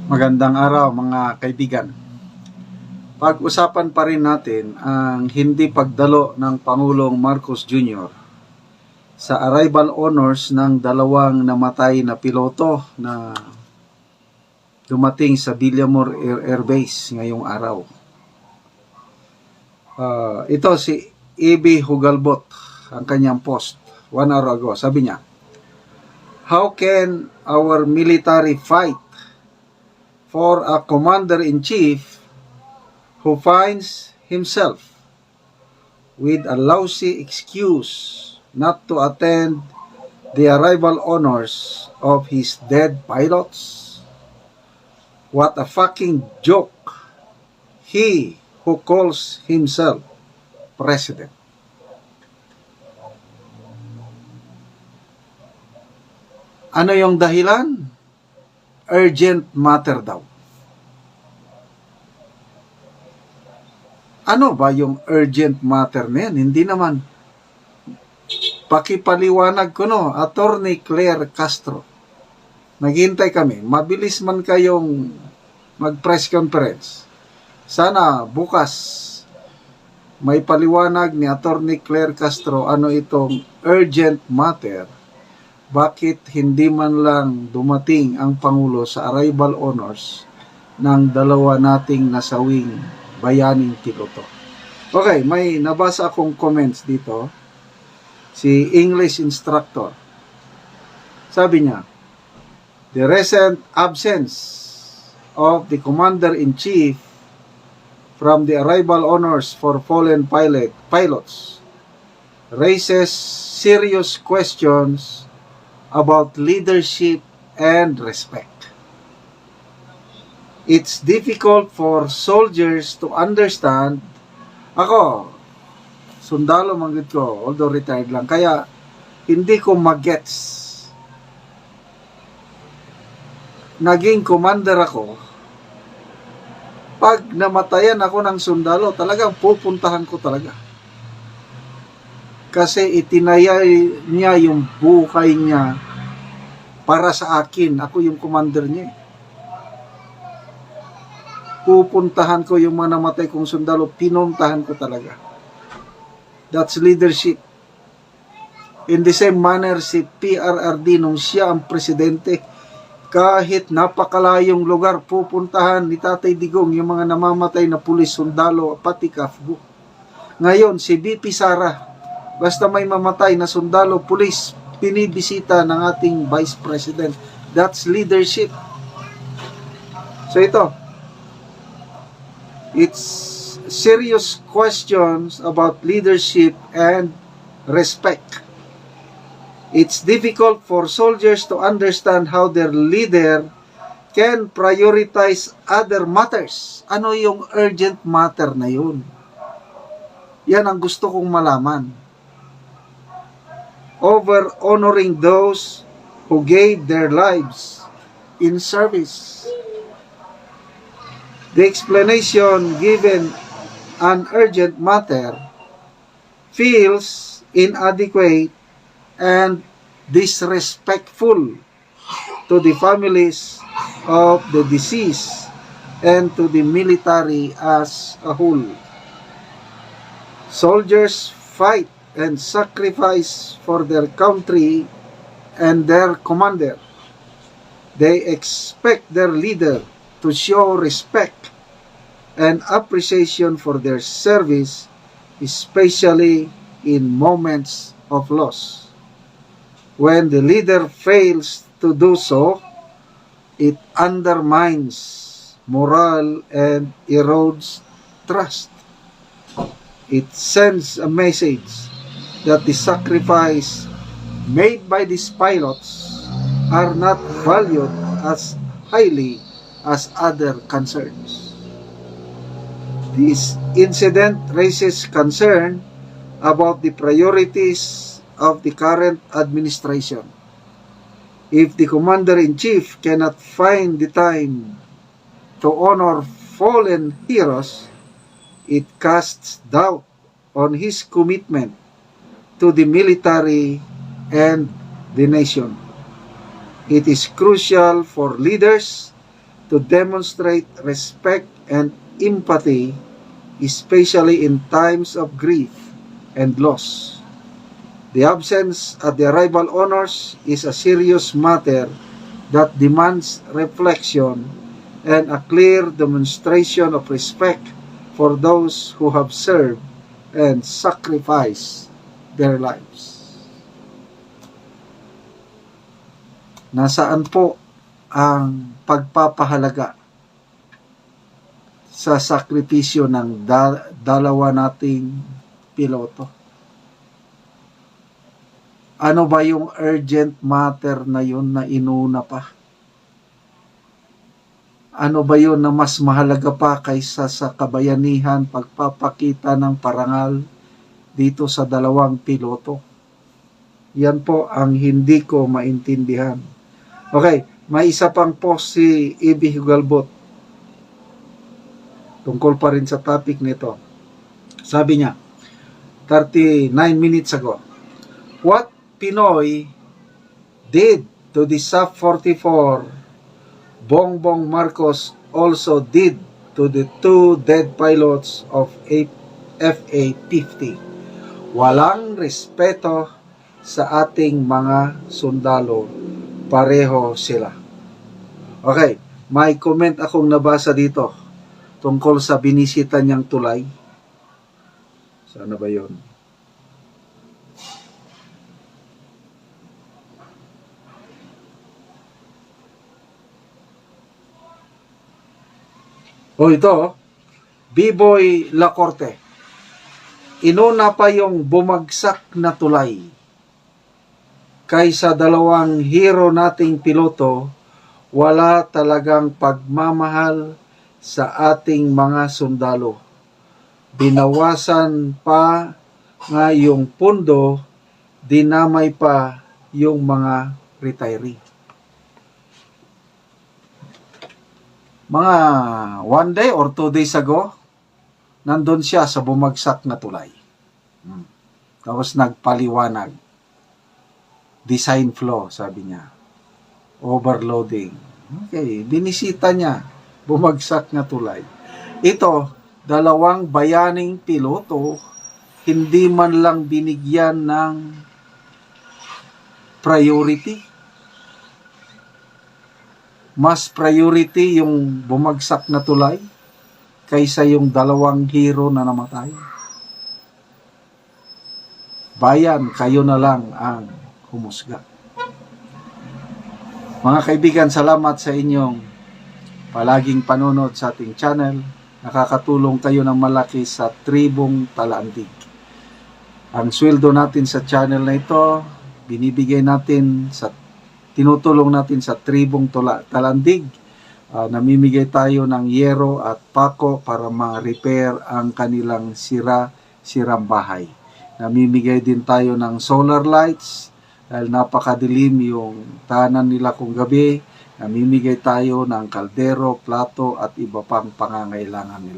Magandang araw mga kaibigan. Pag-usapan pa rin natin ang hindi pagdalo ng Pangulong Marcos Jr. sa arrival honors ng dalawang namatay na piloto na dumating sa Villamor Air Base ngayong araw. Ito si E.B. Hugalbot, ang kanyang post 1 hour ago. Sabi niya, "How can our military fight for a commander-in-chief who finds himself with a lousy excuse not to attend the arrival honors of his dead pilots? What a fucking joke, he who calls himself president." Ano yung dahilan? Urgent matter daw. Ano ba yung urgent matter na yan? Hindi naman. Pakipaliwanag ko Attorney Claire Castro. Naghintay kami. Mabilis man kayong mag-press conference. Sana bukas may paliwanag ni Attorney Claire Castro ano itong urgent matter. Bakit hindi man lang dumating ang Pangulo sa arrival honors ng dalawa nating nasawing bayaning piloto? Okay, may nabasa akong comments dito. Si English instructor. Sabi niya, "The recent absence of the commander-in-chief from the arrival honors for fallen pilots raises serious questions about leadership and respect. It's difficult for soldiers to understand." Ako, sundalo manggit ko, although retired lang, kaya hindi ko magets. Naging commander ako, pag namatayan ako ng sundalo, talagang pupuntahan ko talaga. Kasi itinayay niya yung buhay niya para sa akin. Ako yung commander niya. Pupuntahan ko yung mga namatay kong sundalo. Pinuntahan ko talaga. That's leadership. In the same manner, si PRRD, nung siya ang presidente, kahit napakalayong lugar, pupuntahan ni Tatay Digong yung mga namamatay na pulis, sundalo, pati kafgo. Ngayon, si BP Sara, basta may mamatay na sundalo, pulis, pinibisita ng ating Vice President. That's leadership. So ito, it's serious questions about leadership and respect. It's difficult for soldiers to understand how their leader can prioritize other matters. Ano yung urgent matter na yun? Yan ang gusto kong malaman. Over honoring those who gave their lives in service. The explanation given an urgent matter feels inadequate and disrespectful to the families of the deceased and to the military as a whole. Soldiers fight and sacrifice for their country and their commander. They expect their leader to show respect and appreciation for their service, especially in moments of loss. When the leader fails to do so, it undermines morale and erodes trust. It sends a message that the sacrifice made by these pilots are not valued as highly as other concerns. This incident raises concern about the priorities of the current administration. If the commander-in-chief cannot find the time to honor fallen heroes, it casts doubt on his commitment to the military and the nation. It is crucial for leaders to demonstrate respect and empathy, especially in times of grief and loss. The absence at the arrival honors is a serious matter that demands reflection and a clear demonstration of respect for those who have served and sacrificed their lives. Nasaan po ang pagpapahalaga sa sakripisyo ng dalawa nating piloto? Ano ba yung urgent matter na yun na inuna pa? Ano ba yun na mas mahalaga pa kaysa sa kabayanihan, pagpapakita ng parangal dito sa dalawang piloto? Yan po ang hindi ko maintindihan. Okay, may isa pang post si Ibi Hugalbot tungkol pa rin sa topic nito. Sabi niya, 39 minutes ago, what Pinoy did to the Sub-44 Bongbong Marcos also did to the two dead pilots of FA-50. Walang respeto sa ating mga sundalo. Pareho sila. Okay, may comment akong nabasa dito tungkol sa binisita niyang tulay. Sana ba yun? Ito, B-Boy Lacorte. Inuna pa yung bumagsak na tulay kaysa dalawang hero nating piloto. Wala talagang pagmamahal sa ating mga sundalo. Binawasan pa nga yung pundo, dinamay pa yung mga retiree. Mga 1 day or 2 days ago, nandun siya sa bumagsak na tulay. Tapos nagpaliwanag. Design flaw, sabi niya. Overloading. Okay, binisita niya. Bumagsak na tulay. Ito, dalawang bayaning piloto, hindi man lang binigyan ng priority. Mas priority yung bumagsak na tulay kaysa yung dalawang hero na namatay. Bayan, kayo na lang ang humusga. Mga kaibigan, salamat sa inyong palaging panonood sa ating channel. Nakakatulong kayo ng malaki sa Tribong Talandig. Ang sweldo natin sa channel na ito, binibigay natin tinutulong natin sa Tribong Talandig. Namimigay tayo ng yero at pako para ma-repair ang kanilang sirang bahay. Namimigay din tayo ng solar lights dahil napakadilim yung tahanan nila kung gabi. Namimigay tayo ng kaldero, plato at iba pang pangangailangan nila.